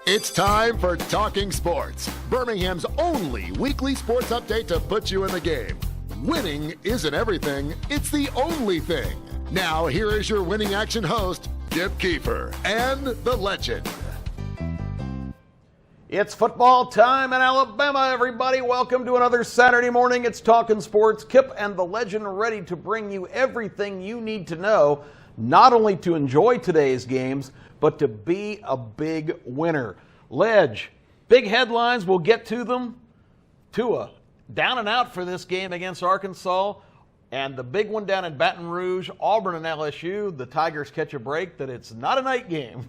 It's time for Talking Sports, Birmingham's only weekly sports update to put you in the game. Winning isn't everything, it's the only thing. Now, here is your winning action host, Keefer, and the legend. It's football time in Alabama, everybody. Welcome to another Saturday morning. It's Talking Sports. Kip and the legend ready to bring you everything you need to know, not only to enjoy today's games, but to be a big winner. Ledge, big headlines, we'll get to them. Tua, down and out for this game against Arkansas. And the big one down in Baton Rouge, Auburn and LSU. The Tigers catch a break that it's not a night game.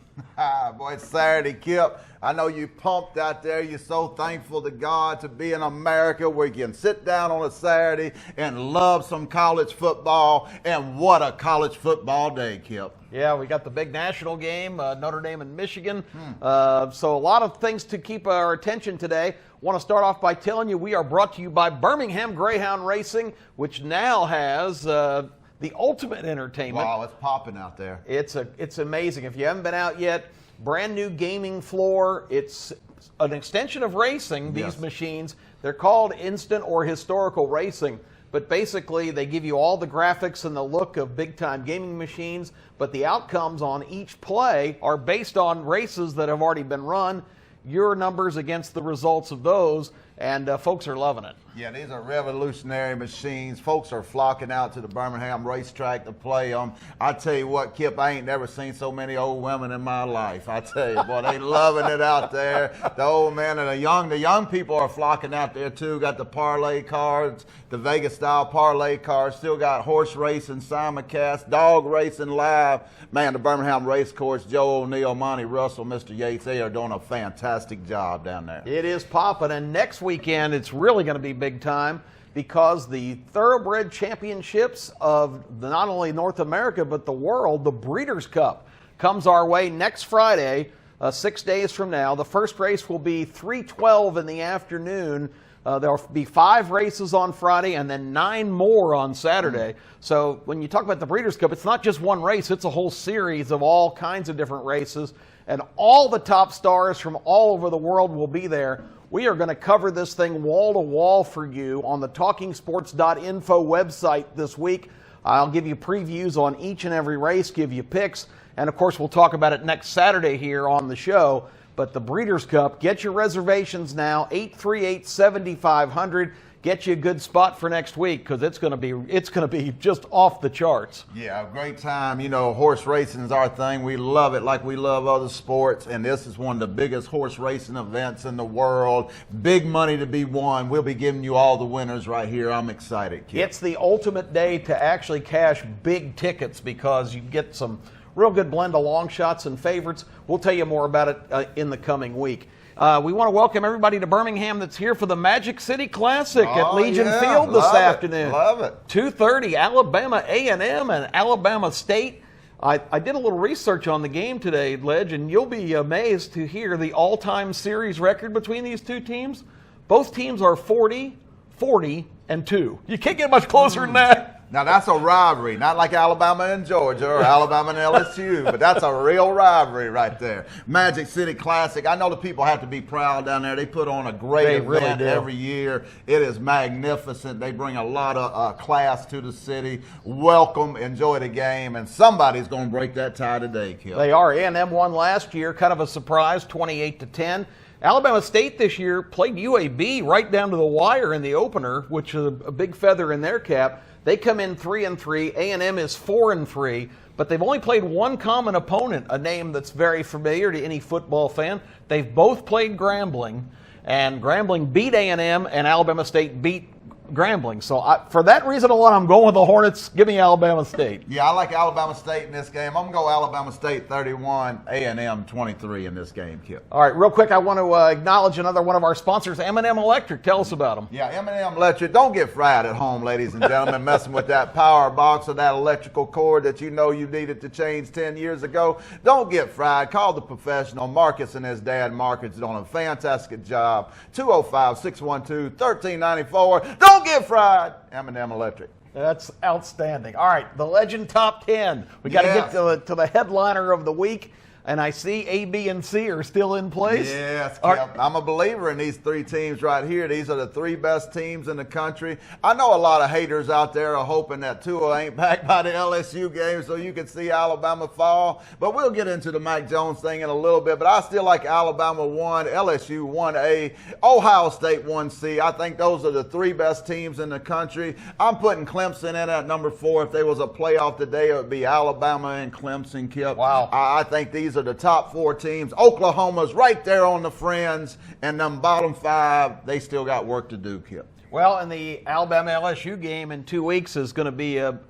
Boy, it's Saturday, Kip. I know you pumped out there. You're so thankful to God to be in America where you can sit down on a Saturday and love some college football. And what a college football day, Kip. Yeah, we got the big national game, Notre Dame and Michigan. So a lot of things to keep our attention today. Want to start off by telling you we are brought to you by Birmingham Greyhound Racing, which now has the ultimate entertainment. Wow, it's popping out there. It's amazing. If you haven't been out yet, brand new gaming floor. It's an extension of racing, these machines. They're called instant or historical racing. But basically, they give you all the graphics and the look of big-time gaming machines, but the outcomes on each play are based on races that have already been run, your numbers against the results of those, and folks are loving it. Yeah, these are revolutionary machines. Folks are flocking out to the Birmingham racetrack to play them. I tell you what, Kip, I ain't never seen so many old women in my life. I tell you, boy, they loving it out there. The old men and the young people are flocking out there too. Got the parlay cards, the Vegas-style parlay cards. Still got horse racing, simulcast, dog racing live. Man, the Birmingham race course, Joe O'Neill, Monty Russell, Mr. Yates, they are doing a fantastic job down there. It is popping, and next weekend it's really going to be big time because the Thoroughbred Championships of not only North America but the world, the Breeders' Cup, comes our way next Friday, 6 days from now. The first race will be 3:12 in the afternoon. There'll be 5 races on Friday and then 9 more on Saturday. So when you talk about the Breeders' Cup, it's not just one race, it's a whole series of all kinds of different races. And all the top stars from all over the world will be there. We are going to cover this thing wall to wall for you on the talkingsports.info website this week. I'll give you previews on each and every race, give you picks, and of course we'll talk about it next Saturday here on the show. But the Breeders' Cup, get your reservations now, 838-7500. Get you a good spot for next week because it's going to be just off the charts. Yeah, a great time. You know, horse racing is our thing. We love it like we love other sports, and this is one of the biggest horse racing events in the world. Big money to be won. We'll be giving you all the winners right here. I'm excited, kid. It's the ultimate day to actually cash big tickets because you get some real good blend of long shots and favorites. We'll tell you more about it in the coming week. We want to welcome everybody to Birmingham that's here for the Magic City Classic at Legion Field this afternoon. Love it. 2:30, Alabama A&M and Alabama State. I did a little research on the game today, Ledge, and you'll be amazed to hear the all-time series record between these two teams. Both teams are 40, 40, and 2. You can't get much closer than that. Now, that's a rivalry, not like Alabama and Georgia or Alabama and LSU, but that's a real rivalry right there. Magic City Classic. I know the people have to be proud down there. They put on a great event every year. It is magnificent. They bring a lot of class to the city. Welcome, enjoy the game, and somebody's going to break that tie today, Kip. They are. A&M won last year, kind of a surprise, 28-10. Alabama State this year played UAB right down to the wire in the opener, which is a big feather in their cap. They come in 3-3. A&M is 4-3, but they've only played one common opponent, a name that's very familiar to any football fan. They've both played Grambling, and Grambling beat A&M, and Alabama State beat Grambling. So for that reason alone, I'm going with the Hornets. Give me Alabama State. Yeah, I like Alabama State in this game. I'm going to go Alabama State 31, A&M 23 in this game, Kip. All right, real quick, I want to acknowledge another one of our sponsors, M&M Electric. Tell us about them. Yeah, M&M Electric. Don't get fried at home, ladies and gentlemen, messing with that power box or that electrical cord that you know you needed to change 10 years ago. Don't get fried. Call the professional. Marcus and his dad, Marcus, is doing a fantastic job. 205-612-1394. Don't get fried. M&M Electric. That's outstanding. All right, the Legend Top 10. We got to get to the headliner of the week. And I see A, B, and C are still in place. Yes, I'm a believer in these three teams right here. These are the three best teams in the country. I know a lot of haters out there are hoping that Tua ain't back by the LSU game so you can see Alabama fall. But we'll get into the Mac Jones thing in a little bit. But I still like Alabama 1, LSU 1A, Ohio State 1C. I think those are the three best teams in the country. I'm putting Clemson in at number 4. If there was a playoff today, it would be Alabama and Clemson, Kip. Wow. I think these are the top 4 teams. Oklahoma's right there on the fringe, and them bottom 5, they still got work to do, Kip. Well, and the Alabama-LSU game in 2 weeks is going to be a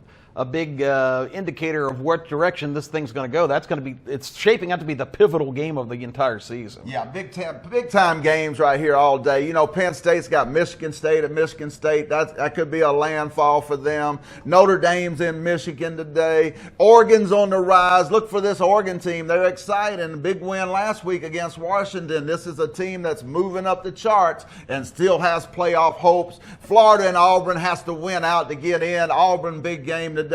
big indicator of what direction this thing's going to go. It's shaping up to be the pivotal game of the entire season. Yeah, big time games right here all day. You know, Penn State's got Michigan State at Michigan State. That could be a landfall for them. Notre Dame's in Michigan today. Oregon's on the rise. Look for this Oregon team. They're exciting. Big win last week against Washington. This is a team that's moving up the charts and still has playoff hopes. Florida and Auburn has to win out to get in. Auburn, big game today.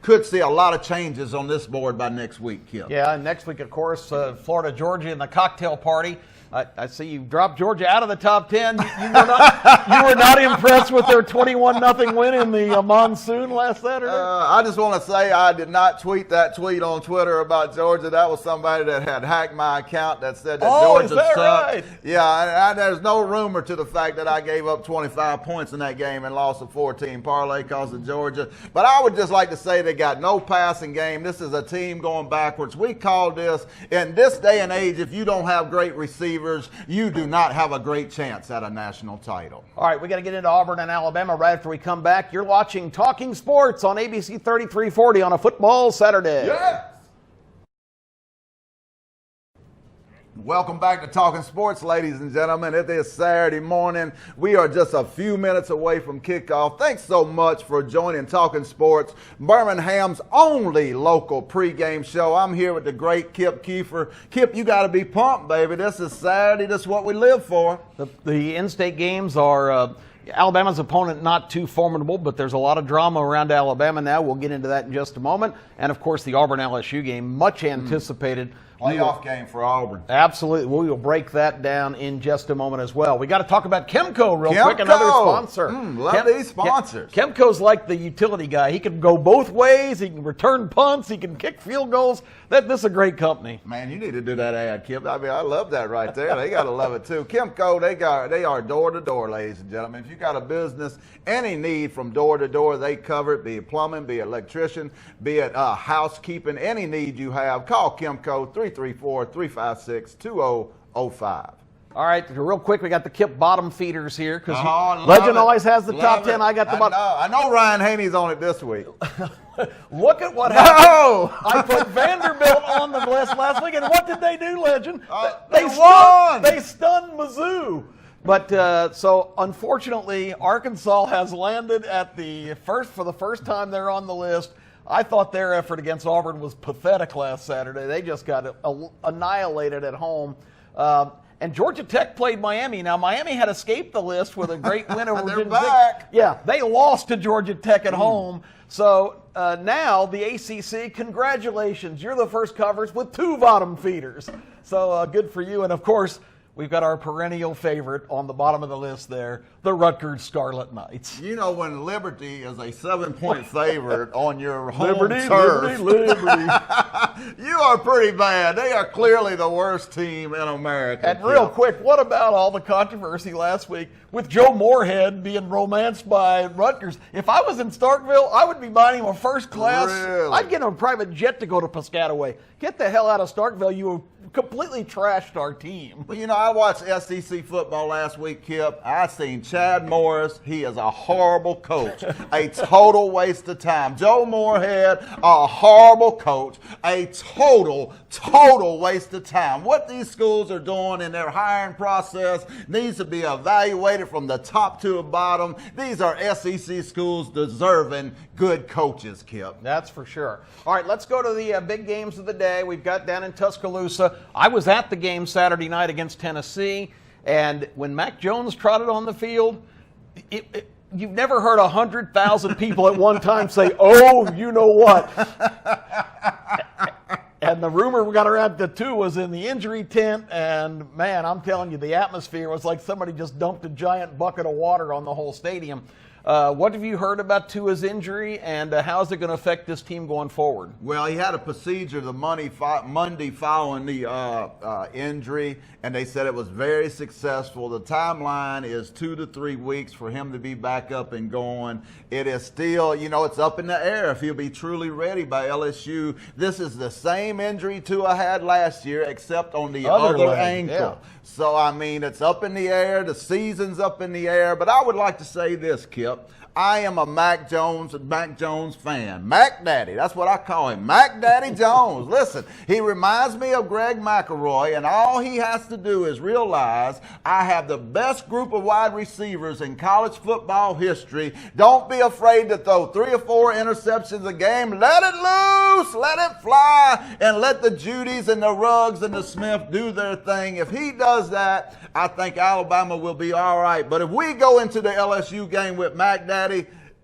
Could see a lot of changes on this board by next week, Kim. Yeah, and next week, of course, Florida, Georgia in the cocktail party. I see you dropped Georgia out of the top 10. You were not impressed with their 21-0 win in the monsoon last Saturday? I just want to say I did not tweet that tweet on Twitter about Georgia. That was somebody that had hacked my account that said that Georgia is that sucked. right? Yeah, and there's no rumor to the fact that I gave up 25 points in that game and lost a 14 parlay because of Georgia. But I would just like to say they got no passing game. This is a team going backwards. We call this, in this day and age, if you don't have great receivers, you do not have a great chance at a national title. All right, we got to get into Auburn and Alabama right after we come back. You're watching Talking Sports on ABC 3340 on a football Saturday. Yes! Welcome back to Talking Sports, ladies and gentlemen. It is Saturday morning. We are just a few minutes away from kickoff. Thanks so much for joining Talking Sports, Birmingham's only local pregame show. I'm here with the great Kip Keefer. Kip, you got to be pumped, baby. This is Saturday. This is what we live for. The in-state games are Alabama's opponent not too formidable, but there's a lot of drama around Alabama now. We'll get into that in just a moment. And, of course, the Auburn-LSU game, much anticipated. Playoff game for Auburn. Absolutely. We will break that down in just a moment as well. We got to talk about Chemco real quick, another sponsor. Love these sponsors. Chemco's like the utility guy. He can go both ways. He can return punts. He can kick field goals. This is a great company. Man, you need to do that ad, Kip. I mean, I love that right there. They got to love it, too. Chemco, they are door to door, ladies and gentlemen. If you got a business, any need from door to door, they cover it, be it plumbing, be it electrician, be it housekeeping, any need you have, call Chemco 334-356-2005. All right, real quick, we got the Kip bottom feeders here because Legend always has the top 10. I got the bottom. I know Ryan Haney's on it this week. Look at what happened. I put Vanderbilt on the list last week, and what did they do, Legend? They won. They stunned Mizzou. But so unfortunately, Arkansas has landed at for the first time they're on the list. I thought their effort against Auburn was pathetic last Saturday. They just got annihilated at home. And Georgia Tech played Miami. Now, Miami had escaped the list with a great win over They're back. Yeah, they lost to Georgia Tech at home. So now the ACC, congratulations. You're the first conference with 2 bottom feeders. So good for you. And, of course, we've got our perennial favorite on the bottom of the list there, the Rutgers Scarlet Knights. You know, when Liberty is a 7-point favorite on your home Liberty, turf, Liberty. you are pretty bad. They are clearly the worst team in America. And real quick, what about all the controversy last week with Joe Moorhead being romanced by Rutgers? If I was in Starkville, I would be buying him a first class. Really? I'd get him a private jet to go to Piscataway. Get the hell out of Starkville. You completely trashed our team. Well, you know, I watched SEC football last week, Kip. I seen Chad Morris. He is a horrible coach. A total waste of time. Joe Moorhead, a horrible coach. A total waste of time. What these schools are doing in their hiring process needs to be evaluated from the top to the bottom. These are SEC schools deserving good coaches, Kip. That's for sure. All right, let's go to the big games of the day. We've got down in Tuscaloosa. I was at the game Saturday night against Tennessee, and when Mac Jones trotted on the field, you've never heard 100,000 people at one time say, "Oh, you know what?" And the rumor we got around the two was in the injury tent, and man, I'm telling you, the atmosphere was like somebody just dumped a giant bucket of water on the whole stadium. What have you heard about Tua's injury, and how is it going to affect this team going forward? Well, he had a procedure the Monday following the injury, and they said it was very successful. The timeline is 2 to 3 weeks for him to be back up and going. It is still, it's up in the air if he'll be truly ready by LSU. This is the same injury Tua had last year, except on the other ankle. Yeah. So, it's up in the air. The season's up in the air. But I would like to say this, Kip. I am a Mac Jones fan. Mac Daddy, that's what I call him. Mac Daddy Jones. Listen, he reminds me of Greg McElroy, and all he has to do is realize I have the best group of wide receivers in college football history. Don't be afraid to throw 3 or 4 interceptions a game. Let it loose, let it fly, and let the Judys and the Ruggs and the Smith do their thing. If he does that, I think Alabama will be all right. But if we go into the LSU game with Mac Daddy,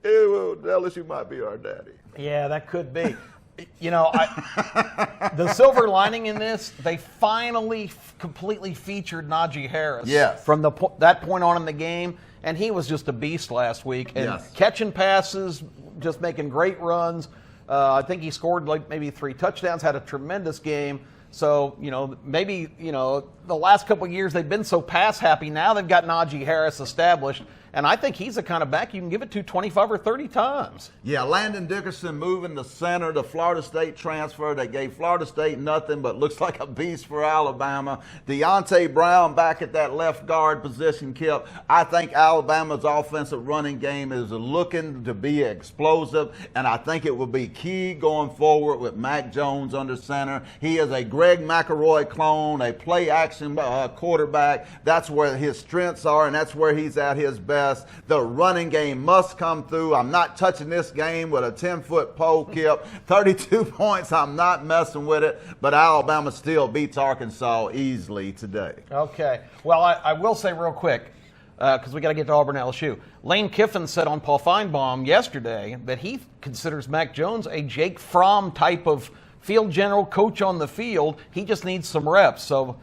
LSU might be our daddy. Yeah, that could be. The silver lining in this, they finally completely featured Najee Harris. Yes. From that point on in the game, and he was just a beast last week. And yes. Catching passes, just making great runs. I think he scored maybe 3 touchdowns, had a tremendous game. So, maybe, the last couple of years they've been so pass happy. Now they've got Najee Harris established. And I think he's the kind of back you can give it to 25 or 30 times. Yeah, Landon Dickerson moving to center, the Florida State transfer that gave Florida State nothing but looks like a beast for Alabama. Deontay Brown back at that left guard position, Kip. I think Alabama's offensive running game is looking to be explosive, and I think it will be key going forward with Mac Jones under center. He is a Greg McElroy clone, a play-action quarterback. That's where his strengths are, and that's where he's at his best. The running game must come through. I'm not touching this game with a 10-foot pole, Kip. 32 points, I'm not messing with it. But Alabama still beats Arkansas easily today. Okay. Well, I will say real quick, because we got to get to Auburn LSU. Lane Kiffin said on Paul Feinbaum yesterday that he considers Mac Jones a Jake Fromm type of field general, coach on the field. He just needs some reps. So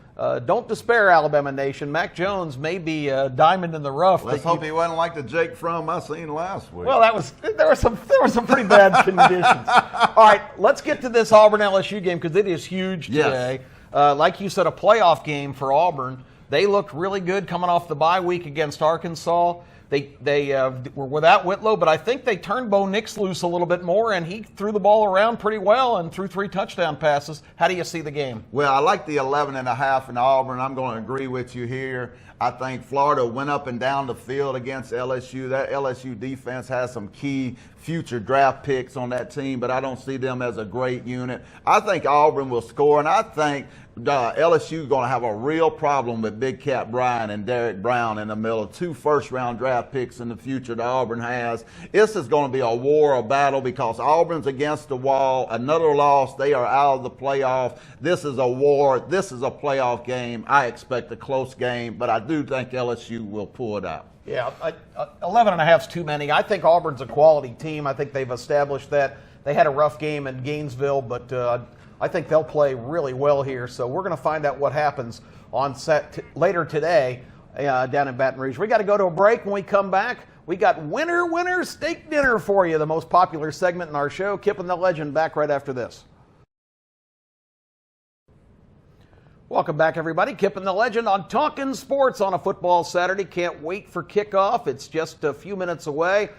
don't despair, Alabama Nation. Mac Jones may be a diamond in the rough. Let's hope he wasn't like the Jake Fromm I seen last week. Well, there were some pretty bad conditions. All right, let's get to this Auburn LSU game because it is huge today. Yes. Like you said, a playoff game for Auburn. They looked really good coming off the bye week against Arkansas. They were without Whitlow, but I think they turned Bo Nix loose a little bit more, and he threw the ball around pretty well and threw 3 touchdown passes. How do you see the game? Well, I like the 11.5 in Auburn. I'm going to agree with you here. I think Florida went up and down the field against LSU. That LSU defense has some key future draft picks on that team, but I don't see them as a great unit. I think Auburn will score, and I think LSU is going to have a real problem with Big Cat Bryant and Derek Brown in the middle. 2 first-round draft picks in the future that Auburn has. This is going to be a war, a battle, because Auburn's against the wall. Another loss, they are out of the playoff. This is a war. This is a playoff game. I expect a close game, but I do think LSU will pull it out. Yeah, 11.5 is too many. I think Auburn's a quality team. I think they've established that. They had a rough game in Gainesville, but I think they'll play really well here. So we're going to find out what happens on later today down in Baton Rouge. We got to go to a break. When we come back, we got Winner Steak Dinner for you, the most popular segment in our show. Kip and the Legend back right after this. Welcome back, everybody. Kip and the Legend on Talkin' Sports on a football Saturday. Can't wait for kickoff. It's just a few minutes away.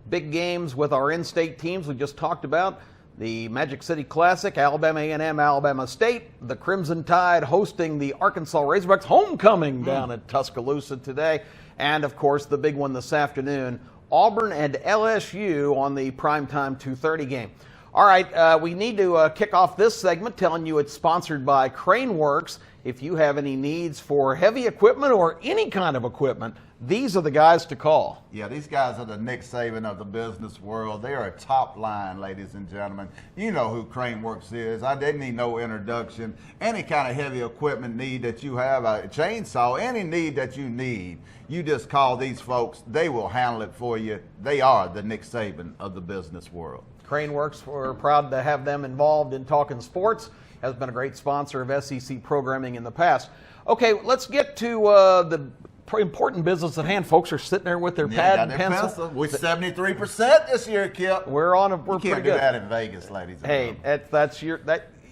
Big games with our in-state teams we just talked about. The Magic City Classic, Alabama A&M, Alabama State. The Crimson Tide hosting the Arkansas Razorbacks homecoming down at Tuscaloosa today. And, of course, the big one this afternoon, Auburn and LSU on the primetime 2:30 game. All right, we need to kick off this segment telling you it's sponsored by Crane Works. If you have any needs for heavy equipment or any kind of equipment, these are the guys to call. Yeah, these guys are the Nick Saban of the business world. They are a top line, ladies and gentlemen. You know who Crane Works is. I didn't need no introduction. Any kind of heavy equipment need that you have, a chainsaw, any need that you need, you just call these folks. They will handle it for you. They are the Nick Saban of the business world. Craneworks, we're proud to have them involved in Talking Sports. Has been a great sponsor of SEC programming in the past. Okay, let's get to the important business at hand. Folks are sitting there with their pad and pencil. We're 73% this year, Kip. We're you pretty can't good. do that in Vegas, ladies. Hey,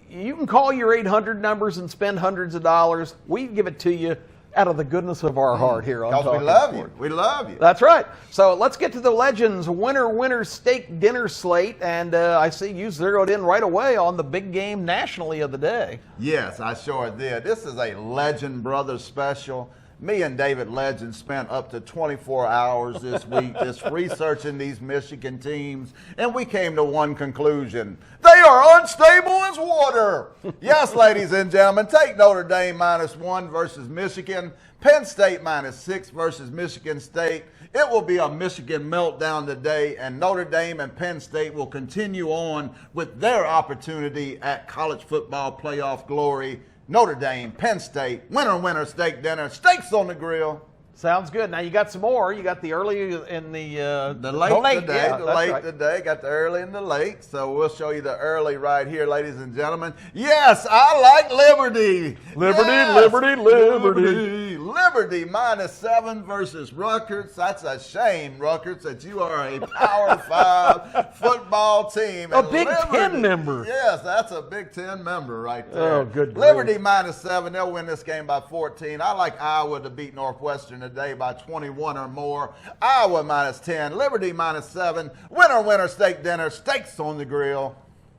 you can call your 800 numbers and spend hundreds of dollars. We give it to you out of the goodness of our heart here on Talking Because we love Sport. you. We love you. That's right. So let's get to the Legends winter steak dinner slate. And I see you zeroed in right away on the big game nationally of the day. Yes, I sure did. This is a Legend Brothers special. Me and David Legend spent up to 24 hours this week just researching these Michigan teams, and we came to one conclusion. They are unstable as water. Yes, ladies and gentlemen, take Notre Dame -1 versus Michigan, Penn State -6 versus Michigan State. It will be a Michigan meltdown today, and Notre Dame and Penn State will continue on with their opportunity at college football playoff glory. Notre Dame, Penn State, winner steak dinner, steaks on the grill. Sounds good. Now you got some more. You got the early and the late today. Yeah, the that's late right. today. Got the early and the late. So we'll show you the early right here, ladies and gentlemen. Yes, I like Liberty. Liberty, Yes. Liberty, Liberty. Liberty -7 versus Rutgers. That's a shame, Rutgers, that you are a Power 5 football team. A And Big Liberty, Ten member. Yes, that's a Big Ten member right there. Oh, good Liberty grief. -7. They'll win this game by 14. I like Iowa to beat Northwestern today by 21 or more. Iowa -10. Liberty -7. Winner steak dinner. Steaks on the grill.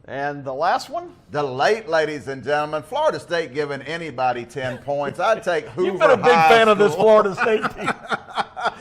And the last one? The late, ladies and gentlemen, Florida State giving anybody 10 points. I'd take Hoover You've been a big High fan of this School. Florida State team.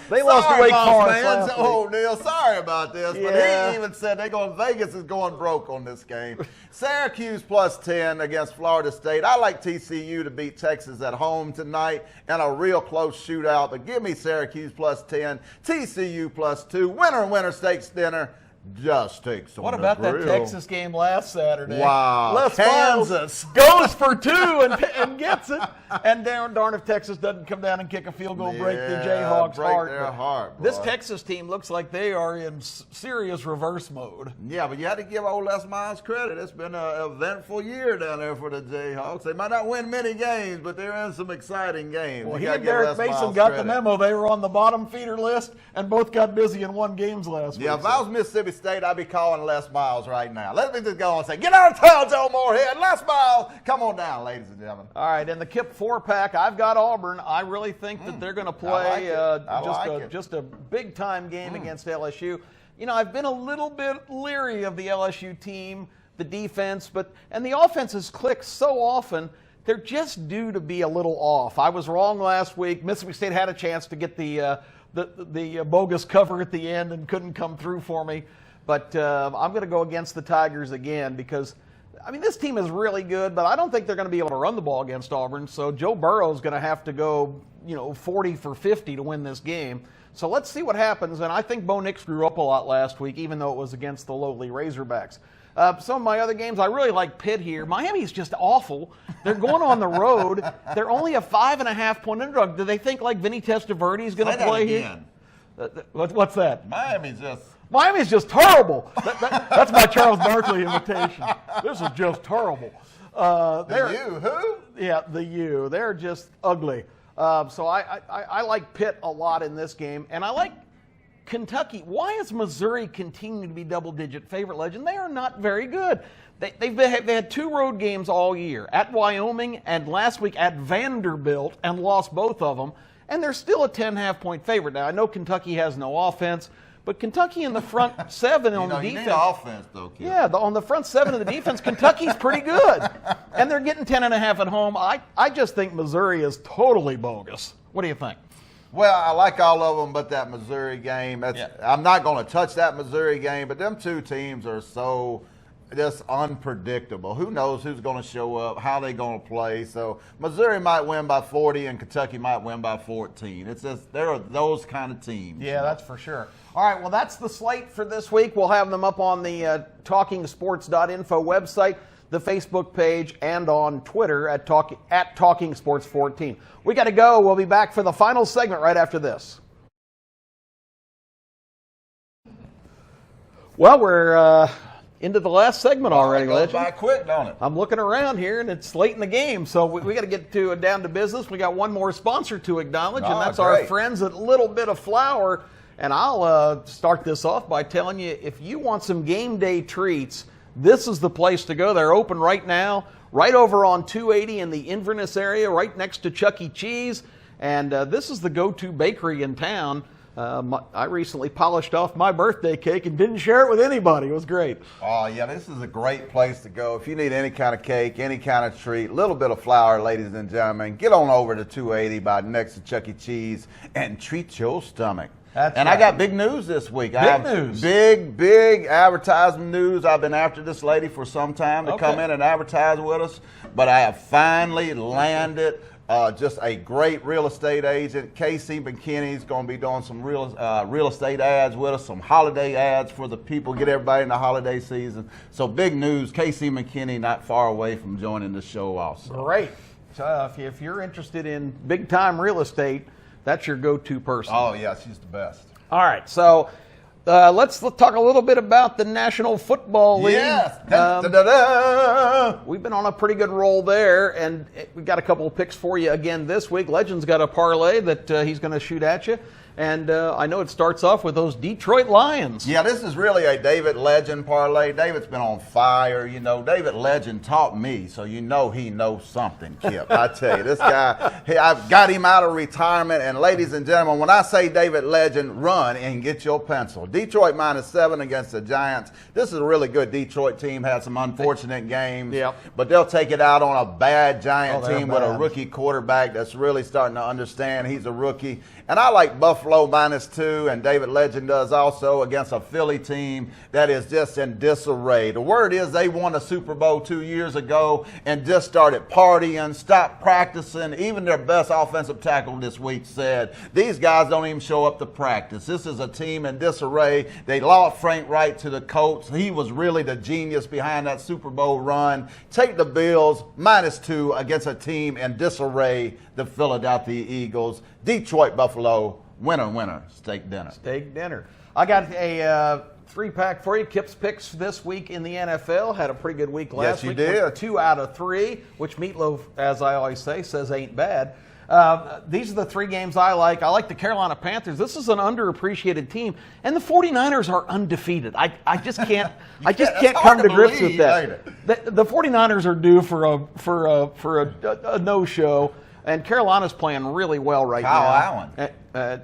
They lost to Sorry, Wake boss Forest man. last week. Oh, Neil, sorry about this. Yeah. But he even said Vegas is going broke on this game. Syracuse +10 against Florida State. I like TCU to beat Texas at home tonight in a real close shootout. But give me Syracuse +10, TCU +2. Winner steaks dinner. Just steaks on What the about that grill. Texas game last Saturday? Wow. Les Kansas. Miles goes for 2 and gets it. And darn if Texas doesn't come down and kick a field goal, break the Jayhawks' break heart. their heart, boy. This Texas team looks like they are in serious reverse mode. Yeah, but you had to give old Les Miles credit. It's been an eventful year down there for the Jayhawks. They might not win many games, but they're in some exciting games. Well, You he gotta and give Derek Les Mason Miles got credit. the memo. They were on the bottom feeder list and both got busy and won games last week. Yeah, if I was Mississippi State, I'd be calling Les Miles right now. Let me just go on and say, get out of town, Joe Moorhead. Les Miles, come on down, ladies and gentlemen. All right, in the KIPP 4-pack, I've got Auburn. I really think that they're going to play just a big-time game against LSU. You know, I've been a little bit leery of the LSU team, the defense, and the offense has clicked so often, they're just due to be a little off. I was wrong last week. Mississippi State had a chance to get the bogus cover at the end and couldn't come through for me. But I'm going to go against the Tigers again because, I mean, this team is really good, but I don't think they're going to be able to run the ball against Auburn. So Joe Burrow is going to have to go, 40 for 50 to win this game. So let's see what happens. And I think Bo Nix grew up a lot last week, even though it was against the lowly Razorbacks. Some of my other games, I really like Pitt here. Miami's just awful. They're going on the road. They're only a 5.5-point underdog. Do they think like Vinny Testaverde is going to play here? What's that? Miami's just terrible. That's my Charles Barkley imitation. This is just terrible. Who? Yeah, the U. They're just ugly. So I like Pitt a lot in this game, and I like Kentucky. Why is Missouri continuing to be double-digit favorite, Legend? They are not very good. They had 2 road games all year, at Wyoming and last week at Vanderbilt, and lost both of them, and they're still a 10.5-point favorite. Now, I know Kentucky has no offense, but Kentucky in the front 7 on the defense. You need offense, though, kid. Yeah, on the front 7 of the defense, Kentucky's pretty good. And they're getting 10.5 at home. I just think Missouri is totally bogus. What do you think? Well, I like all of them but that Missouri game. I'm not going to touch that Missouri game, but them two teams are so just unpredictable. Who knows who's going to show up, how they're going to play. So Missouri might win by 40 and Kentucky might win by 14. It's just they're those kind of teams. Yeah, that's for sure. All right, well, that's the slate for this week. We'll have them up on the talkingsports.info website, the Facebook page, and on Twitter at TalkingSports14. We got to go. We'll be back for the final segment right after this. Well, we're into the last segment already, It goes Legend. by quick, don't it? I'm looking around here, and it's late in the game, so we got to get down to business. We got one more sponsor to acknowledge, and that's our great. friends at Little Bit of Flour. And I'll start this off by telling you, if you want some game day treats, this is the place to go. They're open right now, right over on 280 in the Inverness area, right next to Chuck E. Cheese. And this is the go-to bakery in town. I recently polished off my birthday cake and didn't share it with anybody. It was great. Oh, yeah, this is a great place to go. If you need any kind of cake, any kind of treat, Little Bit of Flour, ladies and gentlemen, get on over to 280 by next to Chuck E. Cheese and treat your stomach. That's and right. I got big news this week. News. Big advertisement news. I've been after this lady for some time to come in and advertise with us, but I have finally landed just a great real estate agent. Casey McKinney's going to be doing some real estate ads with us, some holiday ads for the people, get everybody in the holiday season. So big news, Casey McKinney not far away from joining the show also. Great. So if you're interested in big-time real estate, that's your go-to person. Oh, yeah, she's the best. All right, so let's talk a little bit about the National Football League. Yes. Da-da-da. We've been on a pretty good roll there, and we've got a couple of picks for you again this week. Legend's got a parlay that he's going to shoot at you. And I know it starts off with those Detroit Lions. Yeah, this is really a David Legend parlay. David's been on fire. You know, David Legend taught me, so you know he knows something, Kip. I tell you, this guy, I've got him out of retirement. And ladies and gentlemen, when I say David Legend, run and get your pencil. Detroit -7 against the Giants. This is a really good Detroit team. Had some unfortunate games, but they'll take it out on a bad Giant team with a rookie quarterback that's really starting to understand he's a rookie. And I like Buffalo -2, and David Legend does also, against a Philly team that is just in disarray. The word is they won a Super Bowl 2 years ago and just started partying, stopped practicing. Even their best offensive tackle this week said, these guys don't even show up to practice. This is a team in disarray. They lost Frank Wright to the Colts. He was really the genius behind that Super Bowl run. Take the Bills -2 against a team in disarray, the Philadelphia Eagles. Detroit, Buffalo, winner, steak dinner. Steak dinner. I got a 3-pack for you. Kip's picks this week in the NFL. Had a pretty good week last week. Yes, you did. 2 out of 3, which Meatloaf, as I always say, says ain't bad. These are the 3 games I like. I like the Carolina Panthers. This is an underappreciated team, and the 49ers are undefeated. I just can't come to grips with that. The 49ers are due for a no-show. And Carolina's playing really well right now.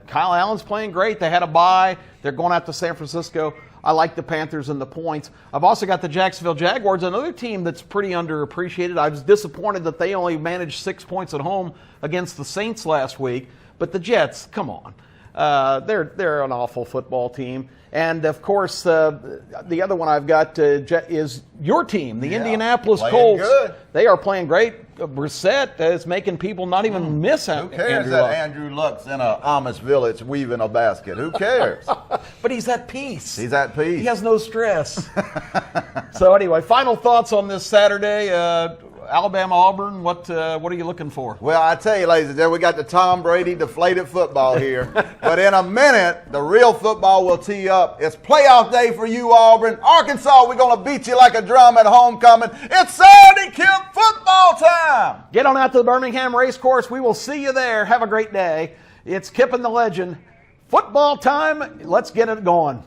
Kyle Allen's playing great. They had a bye. They're going out to San Francisco. I like the Panthers and the points. I've also got the Jacksonville Jaguars, another team that's pretty underappreciated. I was disappointed that they only managed 6 points at home against the Saints last week. But the Jets, come on. They're an awful football team. And, of course, the other one I've got is your team, the Indianapolis Colts. Good. They are playing great. Brissett is making people not even miss Who cares that Andrew Luck's in an Amish village weaving a basket? Who cares? But he's at peace. He's at peace. He has no stress. So anyway, final thoughts on this Saturday. Alabama-Auburn, what are you looking for? Well, I tell you, ladies and gentlemen, we got the Tom Brady deflated football here. But in a minute, the real football will tee up. It's playoff day for you, Auburn. Arkansas, we're going to beat you like a drum at homecoming. It's Saturday, Kip, football time. Get on out to the Birmingham Race Course. We will see you there. Have a great day. It's Kip and the Legend. Football time. Let's get it going.